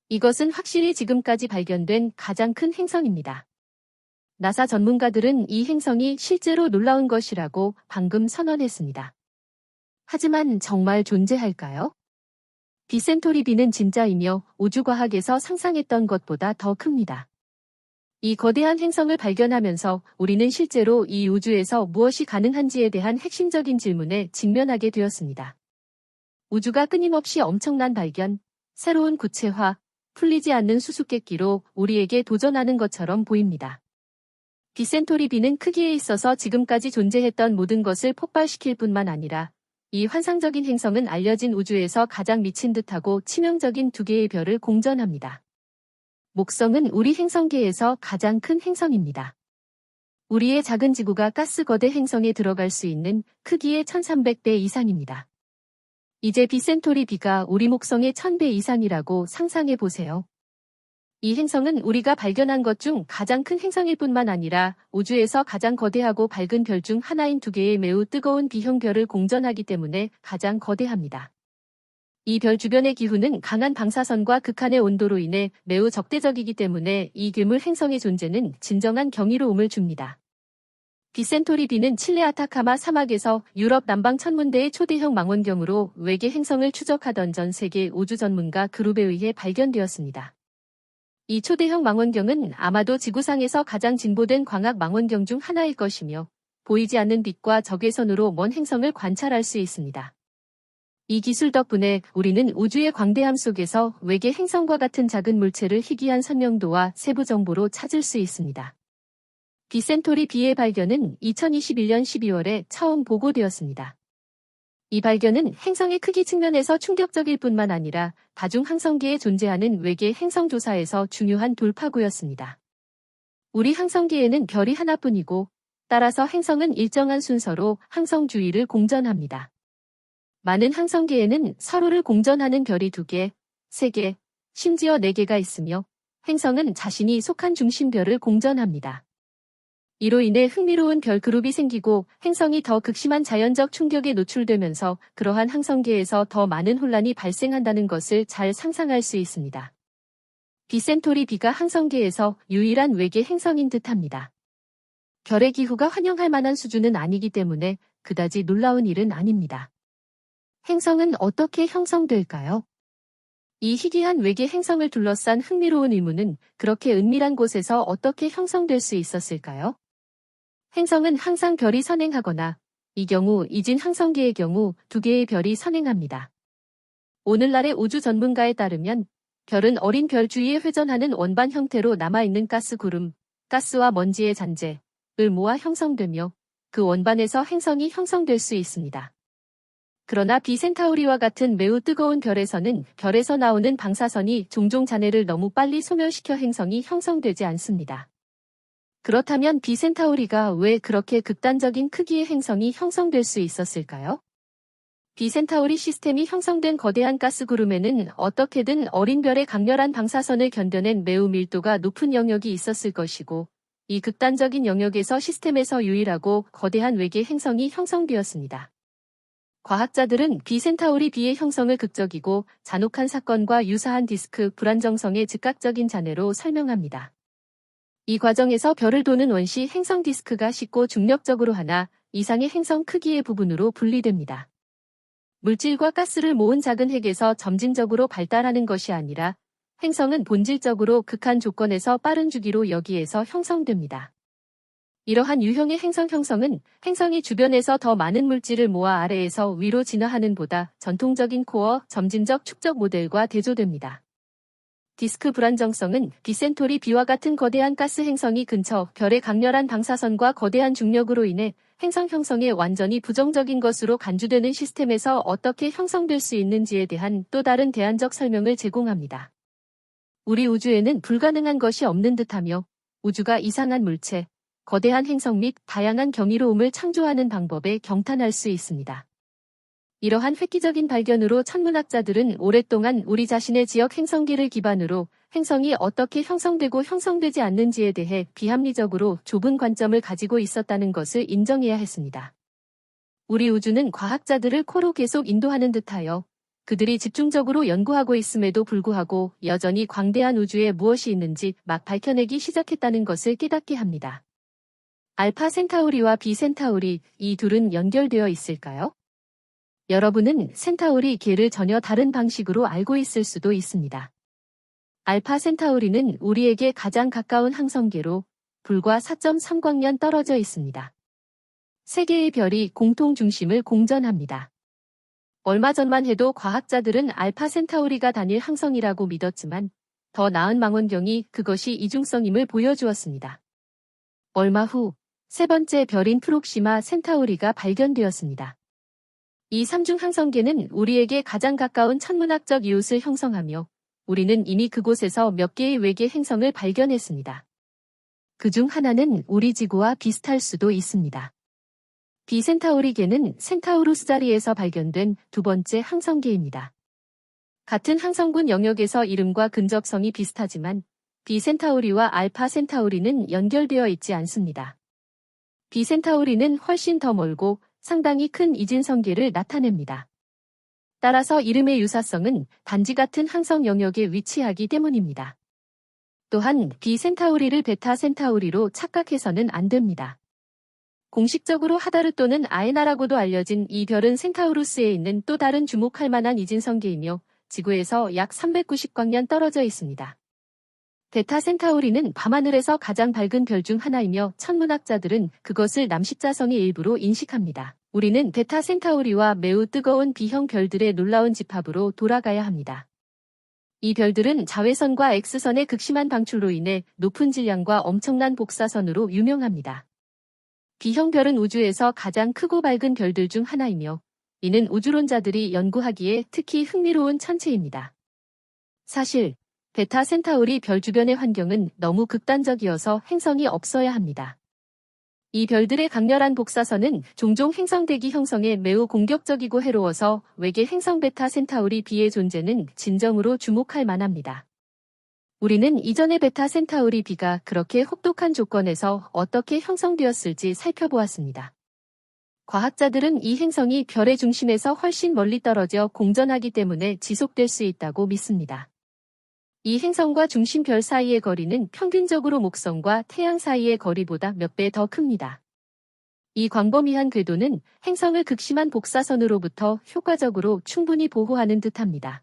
이것은 확실히 지금까지 발견된 가장 큰 행성입니다. 나사 전문가들은 이 행성이 실제로 놀라운 것이라고 방금 선언했습니다. 하지만 정말 존재할까요? 비센토리 B는 진짜이며 우주과학에서 상상했던 것보다 더 큽니다. 이 거대한 행성을 발견하면서 우리는 실제로 이 우주에서 무엇이 가능한지에 대한 핵심적인 질문에 직면하게 되었습니다. 우주가 끊임없이 엄청난 발견, 새로운 구체화, 풀리지 않는 수수께끼로 우리에게 도전하는 것처럼 보입니다. 비센토리 B는 크기에 있어서 지금까지 존재했던 모든 것을 폭발시킬 뿐만 아니라 이 환상적인 행성은 알려진 우주에서 가장 미친 듯하고 치명적인 두 개의 별을 공전합니다. 목성은 우리 행성계에서 가장 큰 행성입니다. 우리의 작은 지구가 가스 거대 행성에 들어갈 수 있는 크기의 1300배 이상입니다. 이제 비센토리 B가 우리 목성의 1000배 이상이라고 상상해 보세요. 이 행성은 우리가 발견한 것 중 가장 큰 행성일 뿐만 아니라 우주에서 가장 거대하고 밝은 별 중 하나인 두 개의 매우 뜨거운 B형 별을 공전하기 때문에 가장 거대합니다. 이 별 주변의 기후는 강한 방사선과 극한의 온도로 인해 매우 적대적이기 때문에 이 괴물 행성의 존재는 진정한 경이로움을 줍니다. 비센토리 B는 칠레 아타카마 사막에서 유럽 남방 천문대의 초대형 망원경으로 외계 행성을 추적하던 전 세계 우주 전문가 그룹에 의해 발견되었습니다. 이 초대형 망원경은 아마도 지구상에서 가장 진보된 광학 망원경 중 하나일 것이며 보이지 않는 빛과 적외선으로 먼 행성을 관찰할 수 있습니다. 이 기술 덕분에 우리는 우주의 광대함 속에서 외계 행성과 같은 작은 물체를 희귀한 선명도와 세부 정보로 찾을 수 있습니다. 비센토리 B의 발견은 2021년 12월에 처음 보고되었습니다. 이 발견은 행성의 크기 측면에서 충격적일 뿐만 아니라 다중항성계에 존재하는 외계 행성 조사에서 중요한 돌파구였습니다. 우리 항성계에는 별이 하나뿐이고 따라서 행성은 일정한 순서로 항성 주위를 공전합니다. 많은 항성계에는 서로를 공전하는 별이 2개, 3개, 심지어 4개가 있으며 행성은 자신이 속한 중심별을 공전합니다. 이로 인해 흥미로운 별 그룹이 생기고 행성이 더 극심한 자연적 충격에 노출되면서 그러한 항성계에서 더 많은 혼란이 발생한다는 것을 잘 상상할 수 있습니다. 비센토리 B가 항성계에서 유일한 외계 행성인 듯합니다. 별의 기후가 환영할 만한 수준은 아니기 때문에 그다지 놀라운 일은 아닙니다. 행성은 어떻게 형성될까요? 이 희귀한 외계 행성을 둘러싼 흥미로운 의문은 그렇게 은밀한 곳에서 어떻게 형성될 수 있었을까요? 행성은 항상 별이 선행하거나 이 경우 이진 항성계의 경우 2개의 별이 선행합니다. 오늘날의 우주 전문가에 따르면 별은 어린 별 주위에 회전하는 원반 형태로 남아있는 가스 구름, 가스와 먼지의 잔재를 모아 형성되며 그 원반에서 행성이 형성될 수 있습니다. 그러나 비센타우리와 같은 매우 뜨거운 별에서는 별에서 나오는 방사선이 종종 잔해를 너무 빨리 소멸시켜 행성이 형성되지 않습니다. 그렇다면 비센타우리가 왜 그렇게 극단적인 크기의 행성이 형성될 수 있었을까요? 비센타우리 시스템이 형성된 거대한 가스구름에는 어떻게든 어린 별의 강렬한 방사선을 견뎌낸 매우 밀도가 높은 영역이 있었을 것이고 이 극단적인 영역에서 시스템에서 유일하고 거대한 외계 행성이 형성되었습니다. 과학자들은 비센타우리 B의 형성을 극적이고 잔혹한 사건과 유사한 디스크 불안정성의 즉각적인 잔해로 설명합니다. 이 과정에서 별을 도는 원시 행성 디스크가 쉽고 중력적으로 하나 이상의 행성 크기의 부분으로 분리됩니다. 물질과 가스를 모은 작은 핵에서 점진적으로 발달하는 것이 아니라 행성은 본질적으로 극한 조건에서 빠른 주기로 여기에서 형성됩니다. 이러한 유형의 행성 형성은 행성이 주변에서 더 많은 물질을 모아 아래에서 위로 진화하는 보다 전통적인 코어 점진적 축적 모델과 대조됩니다. 디스크 불안정성은 비센토리 B와 같은 거대한 가스 행성이 근처 별의 강렬한 방사선과 거대한 중력으로 인해 행성 형성에 완전히 부정적인 것으로 간주되는 시스템에서 어떻게 형성될 수 있는지에 대한 또 다른 대안적 설명을 제공합니다. 우리 우주에는 불가능한 것이 없는 듯하며 우주가 이상한 물체, 거대한 행성 및 다양한 경이로움을 창조하는 방법에 경탄할 수 있습니다. 이러한 획기적인 발견으로 천문학자들은 오랫동안 우리 자신의 지역 행성계를 기반으로 행성이 어떻게 형성되고 형성되지 않는지에 대해 비합리적으로 좁은 관점을 가지고 있었다는 것을 인정해야 했습니다. 우리 우주는 과학자들을 코로 계속 인도하는 듯하여 그들이 집중적으로 연구하고 있음에도 불구하고 여전히 광대한 우주에 무엇이 있는지 막 밝혀내기 시작했다는 것을 깨닫게 합니다. 알파 센타우리와 비 센타우리, 이 둘은 연결되어 있을까요? 여러분은 센타우리 계를 전혀 다른 방식으로 알고 있을 수도 있습니다. 알파 센타우리는 우리에게 가장 가까운 항성계로 불과 4.3광년 떨어져 있습니다. 세 개의 별이 공통 중심을 공전합니다. 얼마 전만 해도 과학자들은 알파 센타우리가 단일 항성이라고 믿었지만 더 나은 망원경이 그것이 이중성임을 보여주었습니다. 얼마 후 세 번째 별인 프록시마 센타우리가 발견되었습니다. 이 삼중 항성계는 우리에게 가장 가까운 천문학적 이웃을 형성하며 우리는 이미 그곳에서 몇 개의 외계 행성을 발견했습니다. 그중 하나는 우리 지구와 비슷할 수도 있습니다. 비 센타우리계는 센타우루스 자리에서 발견된 두 번째 항성계입니다. 같은 항성군 영역에서 이름과 근접성이 비슷하지만 비 센타우리와 알파 센타우리는 연결되어 있지 않습니다. 비 센타우리는 훨씬 더 멀고 상당히 큰 이진성계를 나타냅니다. 따라서 이름의 유사성은 단지 같은 항성 영역에 위치하기 때문입니다. 또한 비 센타우리를 베타 센타우리로 착각해서는 안 됩니다. 공식적으로 하다르 또는 아에나라고도 알려진 이 별은 센타우루스에 있는 또 다른 주목할 만한 이진성계이며 지구에서 약 390광년 떨어져 있습니다. 베타 센타우리는 밤하늘에서 가장 밝은 별 중 하나이며 천문학자들은 그것을 남십자성의 일부로 인식합니다. 우리는 베타 센타우리와 매우 뜨거운 B형 별들의 놀라운 집합으로 돌아가야 합니다. 이 별들은 자외선과 X선의 극심한 방출로 인해 높은 질량과 엄청난 복사선으로 유명합니다. B형 별은 우주에서 가장 크고 밝은 별들 중 하나이며 이는 우주론자들이 연구하기에 특히 흥미로운 천체입니다. 사실 베타 센타우리 별 주변의 환경은 너무 극단적이어서 행성이 없어야 합니다. 이 별들의 강렬한 복사선은 종종 행성 대기 형성에 매우 공격적이고 해로워서 외계 행성 베타 센타우리 B의 존재는 진정으로 주목할 만합니다. 우리는 이전의 베타 센타우리 B가 그렇게 혹독한 조건에서 어떻게 형성되었을지 살펴보았습니다. 과학자들은 이 행성이 별의 중심에서 훨씬 멀리 떨어져 공전하기 때문에 지속될 수 있다고 믿습니다. 이 행성과 중심 별 사이의 거리는 평균적으로 목성과 태양 사이의 거리보다 몇 배 더 큽니다. 이 광범위한 궤도는 행성을 극심한 복사선으로부터 효과적으로 충분히 보호하는 듯합니다.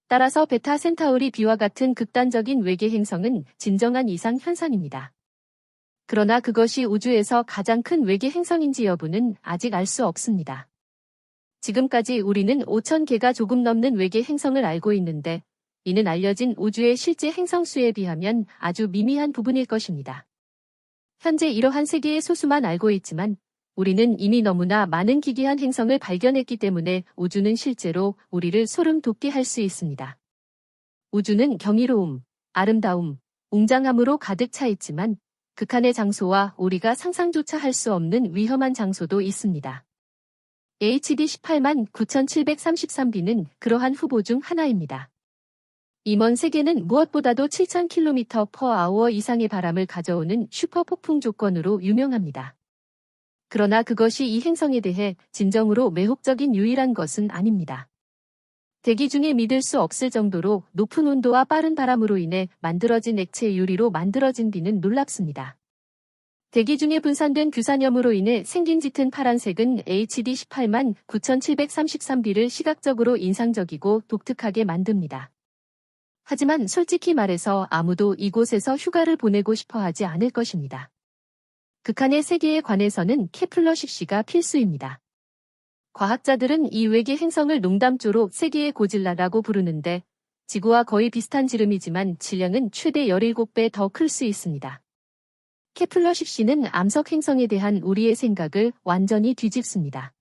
따라서 베타 센타우리 B와 같은 극단적인 외계 행성은 진정한 이상 현상입니다. 그러나 그것이 우주에서 가장 큰 외계 행성인지 여부는 아직 알 수 없습니다. 지금까지 우리는 5,000개가 조금 넘는 외계 행성을 알고 있는데 이는 알려진 우주의 실제 행성 수에 비하면 아주 미미한 부분일 것입니다. 현재 이러한 세계의 소수만 알고 있지만 우리는 이미 너무나 많은 기괴한 행성을 발견했기 때문에 우주는 실제로 우리를 소름 돋게 할 수 있습니다. 우주는 경이로움, 아름다움, 웅장함으로 가득 차 있지만 극한의 장소와 우리가 상상조차 할 수 없는 위험한 장소도 있습니다. HD 189,733b는 그러한 후보 중 하나입니다. 이 먼 세계는 무엇보다도 7,000km/h 이상의 바람을 가져오는 슈퍼 폭풍 조건으로 유명합니다. 그러나 그것이 이 행성에 대해 진정으로 매혹적인 유일한 것은 아닙니다. 대기 중에 믿을 수 없을 정도로 높은 온도와 빠른 바람으로 인해 만들어진 액체 유리로 만들어진 비는 놀랍습니다. 대기 중에 분산된 규산염으로 인해 생긴 짙은 파란색은 HD 189,733b를 시각적으로 인상적이고 독특하게 만듭니다. 하지만 솔직히 말해서 아무도 이곳에서 휴가를 보내고 싶어 하지 않을 것입니다. 극한의 세계에 관해서는 케플러 6C가 필수입니다. 과학자들은 이 외계 행성을 농담조로 세계의 고질라라고 부르는데 지구와 거의 비슷한 지름이지만 질량은 최대 17배 더 클 수 있습니다. 케플러 6C는 암석 행성에 대한 우리의 생각을 완전히 뒤집습니다.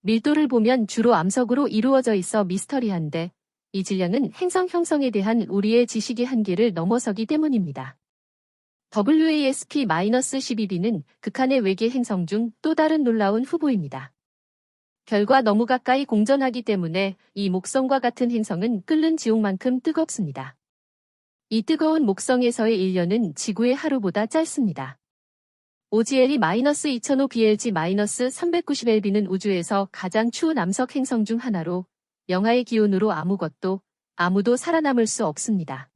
밀도를 보면 주로 암석으로 이루어져 있어 미스터리한데 이 질량은 행성 형성에 대한 우리의 지식의 한계를 넘어서기 때문입니다. WASP-12b는 극한의 외계 행성 중 또 다른 놀라운 후보입니다. 별과 너무 가까이 공전하기 때문에 이 목성과 같은 행성은 끓는 지옥만큼 뜨겁습니다. 이 뜨거운 목성에서의 1년은 지구의 하루보다 짧습니다. OGLE-2005 BLG-390Lb는 우주에서 가장 추운 암석 행성 중 하나로 영하의 기온으로 아무도 살아남을 수 없습니다.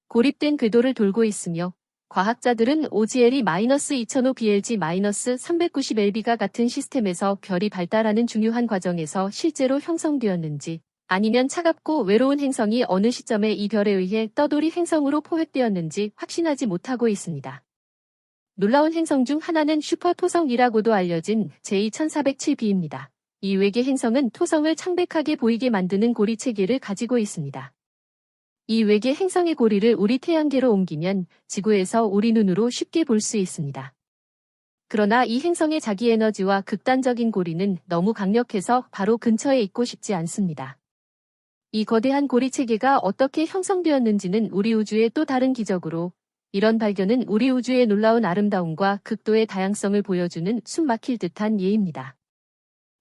고립된 궤도를 돌고 있으며 과학자들은 OGLE-2005BLG-390LB가 같은 시스템에서 별이 발달하는 중요한 과정에서 실제로 형성되었는지 아니면 차갑고 외로운 행성이 어느 시점에 이 별에 의해 떠돌이 행성으로 포획되었는지 확신하지 못하고 있습니다. 놀라운 행성 중 하나는 슈퍼토성이라고도 알려진 J1407b입니다. 이 외계 행성은 토성을 창백하게 보이게 만드는 고리 체계를 가지고 있습니다. 이 외계 행성의 고리를 우리 태양계로 옮기면 지구에서 우리 눈으로 쉽게 볼 수 있습니다. 그러나 이 행성의 자기 에너지와 극단적인 고리는 너무 강력해서 바로 근처에 있고 싶지 않습니다. 이 거대한 고리 체계가 어떻게 형성되었는지는 우리 우주의 또 다른 기적으로, 이런 발견은 우리 우주의 놀라운 아름다움과 극도의 다양성을 보여주는 숨막힐 듯한 예입니다.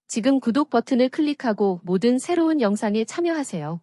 지금 구독 버튼을 클릭하고 모든 새로운 영상에 참여하세요.